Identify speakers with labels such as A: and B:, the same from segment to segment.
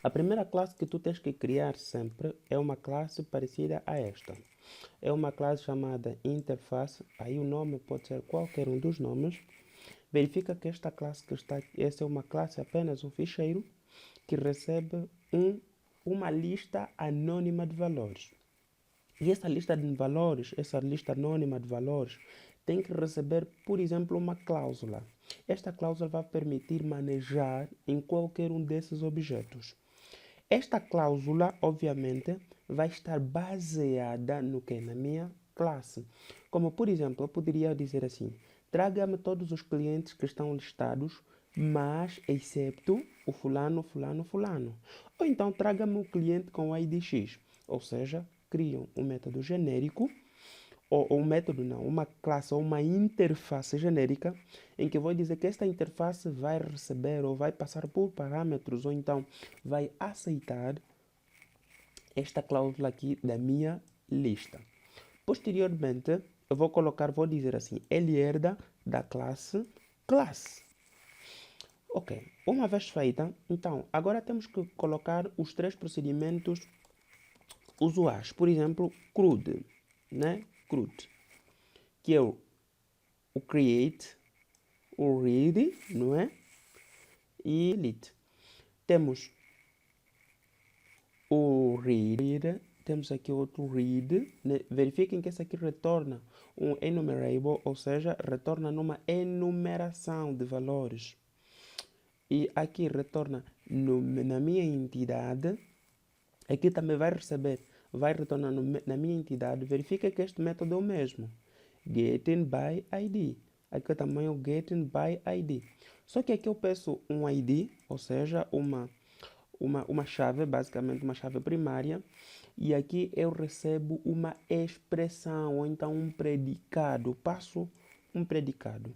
A: A primeira classe que tu tens que criar sempre é uma classe parecida a esta. É uma classe chamada interface, aí o nome pode ser qualquer um dos nomes. Verifica que esta classe que está aqui, essa é uma classe apenas um ficheiro que recebe uma lista anônima de valores. E essa lista de valores, essa lista anônima de valores, tem que receber, por exemplo, uma cláusula. Esta cláusula vai permitir manejar em qualquer um desses objetos. Esta cláusula, obviamente, vai estar baseada no que? Na minha classe. Como, por exemplo, eu poderia dizer assim: traga-me todos os clientes que estão listados, mas excepto o fulano, fulano, fulano. Ou então, traga-me um cliente com ID X. Ou seja, criam um método genérico ou um método não, uma classe ou uma interface genérica em que eu vou dizer que esta interface vai receber ou vai passar por parâmetros ou então vai aceitar esta cláusula aqui da minha lista. Posteriormente, eu vou dizer assim, ele herda da classe classe. Ok, uma vez feita, então agora temos que colocar os três procedimentos usuais. Por exemplo, CRUD, né? CRUD, que é o create, o read, não é? E delete. Temos o read, temos aqui outro read, né? Verifiquem que esse aqui retorna um enumerable, ou seja, retorna numa enumeração de valores. E aqui retorna na minha entidade, aqui também vai retornar na minha entidade. Verifica que este método é o mesmo, getting by ID. Aqui também é o getting by ID. Só que aqui eu peço um ID, ou seja, uma chave, basicamente uma chave primária, e aqui eu recebo uma expressão, ou então um predicado, passo um predicado.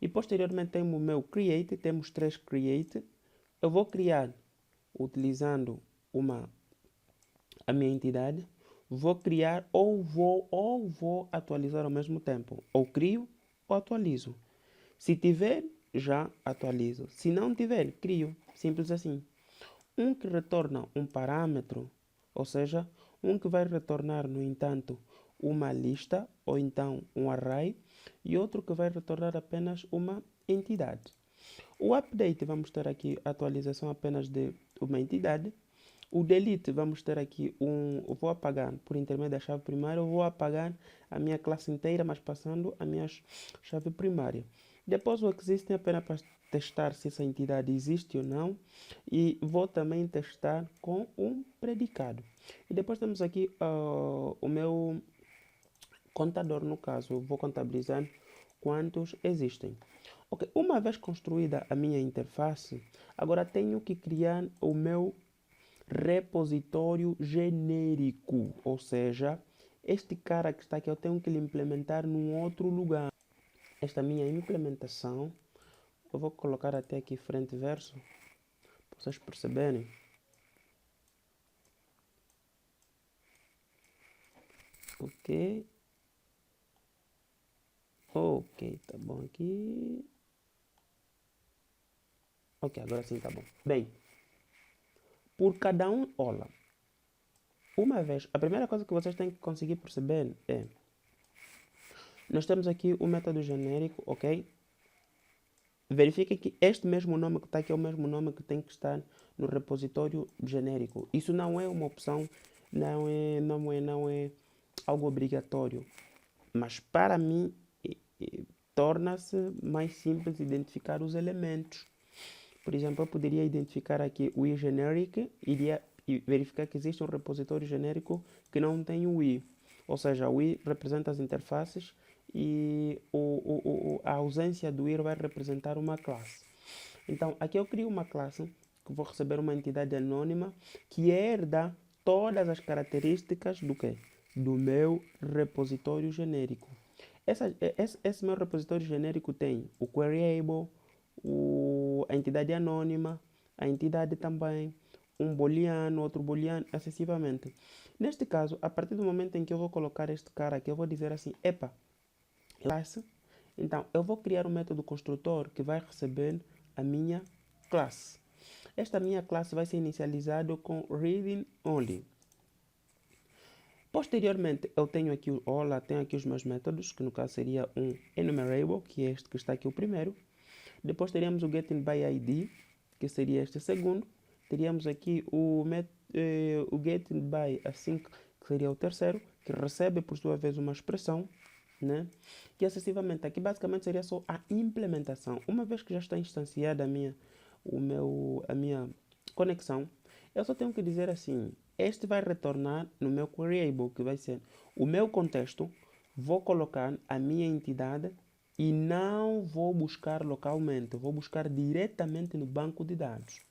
A: E posteriormente temos o meu create, temos três create. Eu vou criar utilizando a minha entidade, vou criar ou vou atualizar ao mesmo tempo. Ou crio ou atualizo. Se tiver, já atualizo. Se não tiver, crio. Simples assim. Um que retorna um parâmetro, ou seja, um que vai retornar, no entanto, uma lista, ou então um array, e outro que vai retornar apenas uma entidade. O update, vamos ter aqui a atualização apenas de uma entidade. O delete, vamos ter aqui eu vou apagar por intermédio da chave primária, eu vou apagar a minha classe inteira, mas passando a minha chave primária. Depois o existe apenas para testar se essa entidade existe ou não. E vou também testar com um predicado. E depois temos aqui o meu contador, no caso, eu vou contabilizar quantos existem. Ok, uma vez construída a minha interface, agora tenho que criar o meu repositório genérico, ou seja, este cara que está aqui eu tenho que lhe implementar num outro lugar. Esta minha implementação, eu vou colocar até aqui frente e verso, para vocês perceberem. Ok, ok, tá bom aqui. Ok, agora sim tá bom. Bem, por cada um, olha, uma vez, a primeira coisa que vocês têm que conseguir perceber é, nós temos aqui o método genérico, ok? Verifiquem que este mesmo nome que está aqui é o mesmo nome que tem que estar no repositório genérico. Isso não é uma opção, não é algo obrigatório. Mas para mim, torna-se mais simples identificar os elementos. Por exemplo, eu poderia identificar aqui o iGeneric, iria verificar que existe um repositório genérico que não tem o i. Ou seja, o i representa as interfaces e a ausência do i vai representar uma classe. Então, aqui eu crio uma classe que vou receber uma entidade anônima que herda todas as características do quê? Do meu repositório genérico. Esse meu repositório genérico tem o queryable, a entidade anônima, a entidade também, um booleano, outro booleano, excessivamente. Neste caso, a partir do momento em que eu vou colocar este cara aqui, eu vou dizer assim, epa, classe. Então, eu vou criar um método construtor que vai receber a minha classe. esta minha classe vai ser inicializada com reading only. Posteriormente, eu tenho aqui tenho aqui os meus métodos, que no caso seria um enumerable, que é este que está aqui o primeiro. Depois teríamos o getting by ID, que seria este segundo. Teríamos aqui o getting by async, que seria o terceiro, que recebe por sua vez uma expressão, né? E acessivamente aqui basicamente seria só a implementação. Uma vez que já está instanciada a minha conexão, eu só tenho que dizer assim: este vai retornar no meu queryable, que vai ser o meu contexto. Vou colocar a minha entidade e não vou buscar localmente, vou buscar diretamente no banco de dados.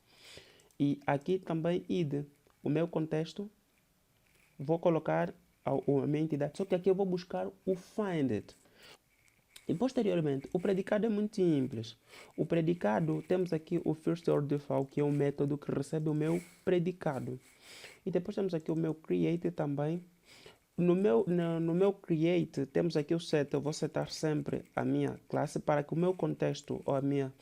A: E aqui também id, o meu contexto, vou colocar a minha entidade, só que aqui eu vou buscar o findIt. E posteriormente, o predicado é muito simples. O predicado, temos aqui o firstOrderFile, que é um método que recebe o meu predicado. E depois temos aqui o meu create também. No meu create, temos aqui o set. Eu vou setar sempre a minha classe para que o meu contexto ou a minha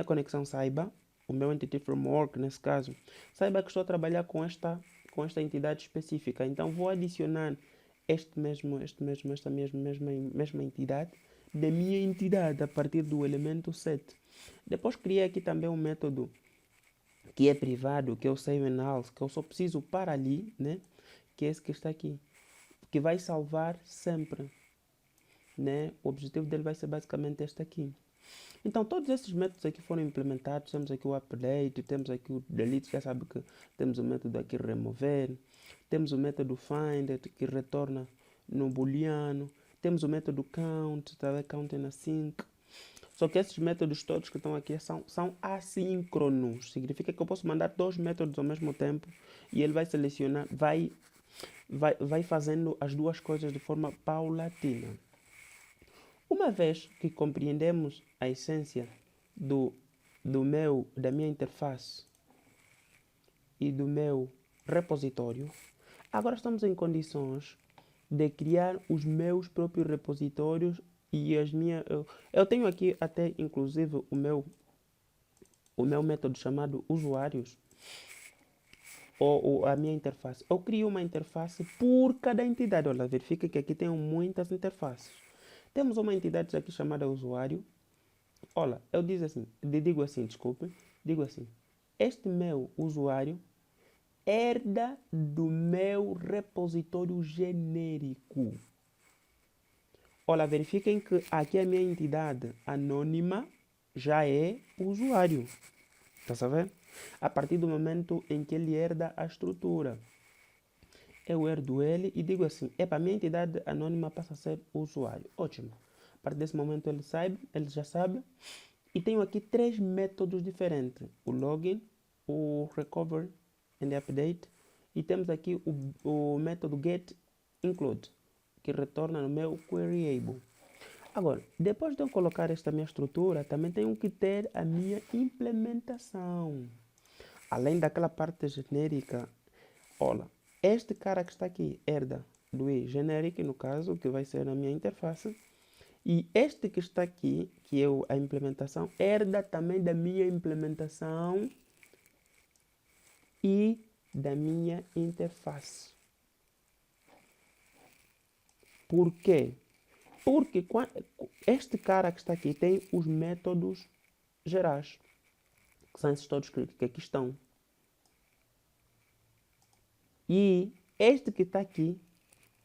A: conexão saiba, o meu Entity Framework, nesse caso, saiba que estou a trabalhar com esta entidade específica. Então, vou adicionar esta mesma entidade da minha entidade a partir do elemento set. Depois criei aqui também um método que é privado, que é o SaveAndAls, que eu só preciso para ali, né? Que é esse que está aqui, que vai salvar sempre, né? O objetivo dele vai ser basicamente este aqui. Então, todos esses métodos aqui foram implementados. Temos aqui o update, temos aqui o delete, já sabe que temos o método aqui remover, temos o método find, que retorna no booleano, temos o método count, também counting async. Só que esses métodos todos que estão aqui são assíncronos. Significa que eu posso mandar dois métodos ao mesmo tempo e ele vai selecionar, vai fazendo as duas coisas de forma paulatina. Uma vez que compreendemos a essência da minha interface e do meu repositório, agora estamos em condições de criar os meus próprios repositórios e as minhas... Eu tenho aqui até, inclusive, o meu método chamado usuários, ou a minha interface. Eu crio uma interface por cada entidade. Olha, verifica que aqui tem muitas interfaces. Temos uma entidade aqui chamada usuário. Olha, eu digo assim, este meu usuário herda do meu repositório genérico. Olha, verifiquem que aqui a minha entidade anônima já é o usuário. Está sabendo? A partir do momento em que ele herda a estrutura. Eu herdo ele e digo assim, a minha entidade anônima passa a ser o usuário. Ótimo. A partir desse momento ele já sabe. E tenho aqui três métodos diferentes. O login, o recover and update. E temos aqui o método getInclude, que retorna no meu queryable. Agora, depois de eu colocar esta minha estrutura, também tenho que ter a minha implementação. Além daquela parte genérica, olha, este cara que está aqui herda do generic, no caso, que vai ser a minha interface. E este que está aqui, que é a implementação, herda também da minha implementação e da minha interface. Por quê? Porque este cara que está aqui tem os métodos gerais, que são esses todos que aqui estão. E este que está aqui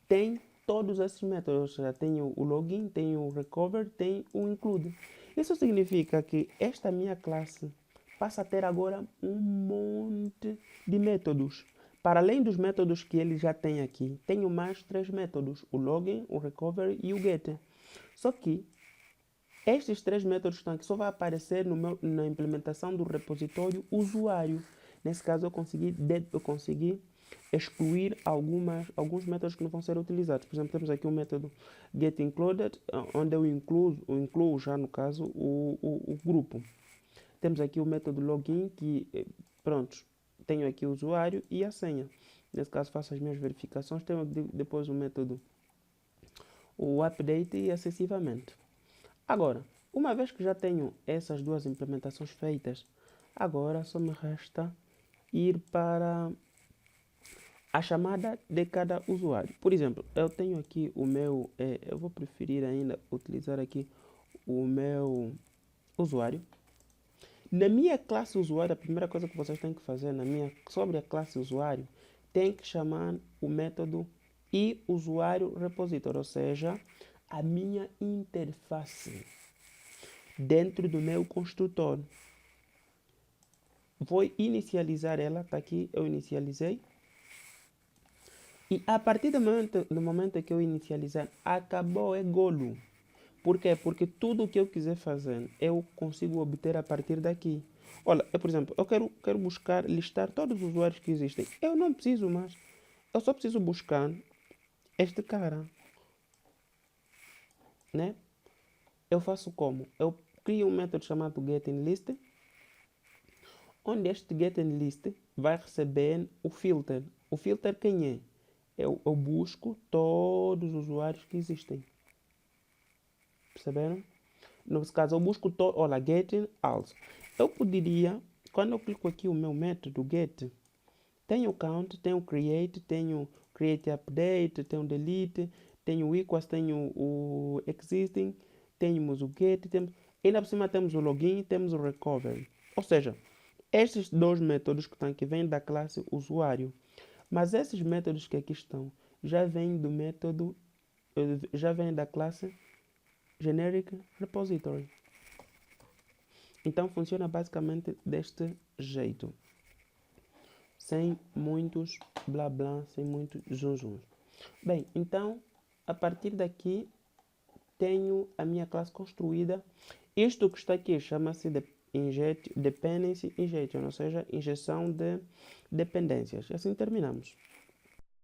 A: tem todos esses métodos, ou seja, tem o login, tem o recover, tem o include. Isso significa que esta minha classe passa a ter agora um monte de métodos. Para além dos métodos que ele já tem aqui, tenho mais três métodos, o login, o recover e o get. Só que estes três métodos que estão aqui só vai aparecer na implementação do repositório usuário. Nesse caso eu consegui excluir alguns métodos que não vão ser utilizados. Por exemplo, temos aqui o método getIncluded, onde eu incluo já no caso o grupo. Temos aqui o método login, que pronto, tenho aqui o usuário e a senha. Nesse caso faço as minhas verificações. Tenho depois o método o update e acessivamente. Agora, uma vez que já tenho essas duas implementações feitas, Agora só me resta ir para a chamada de cada usuário. Por exemplo, eu tenho aqui o meu, eu vou preferir ainda utilizar aqui o meu usuário. Na minha classe usuário, a primeira coisa que vocês têm que fazer sobre a classe usuário, tem que chamar o método iUsuário-repositor, ou seja, a minha interface dentro do meu construtor. Vou inicializar ela, está aqui, eu inicializei. E a partir do momento que eu inicializar, acabou, é golo. Por quê? Porque tudo o que eu quiser fazer, eu consigo obter a partir daqui. Olha, eu, por exemplo, eu quero buscar, listar todos os usuários que existem. Eu não preciso mais. Eu só preciso buscar este cara, né? Eu faço como? Eu crio um método chamado getInList, onde este getInList vai receber o filter. O filter quem é? Eu busco todos os usuários que existem. Perceberam? No caso, eu busco olha, getting also. Eu poderia, quando eu clico aqui o meu método get, tem o count, tem o create, tem o create update, tem o delete, tem o equals, tem o existing, temos o get, ainda por cima temos o login, temos o recovery. Ou seja, estes dois métodos que estão aqui vêm da classe usuário. Mas esses métodos que aqui estão já vêm do método, já vêm da classe generic repository. Então funciona basicamente deste jeito. Sem muitos blá blá, sem muitos zum. Bem, então a partir daqui tenho a minha classe construída. Isto que está aqui chama-se de dependency injection, ou seja, injeção de dependências. E assim terminamos.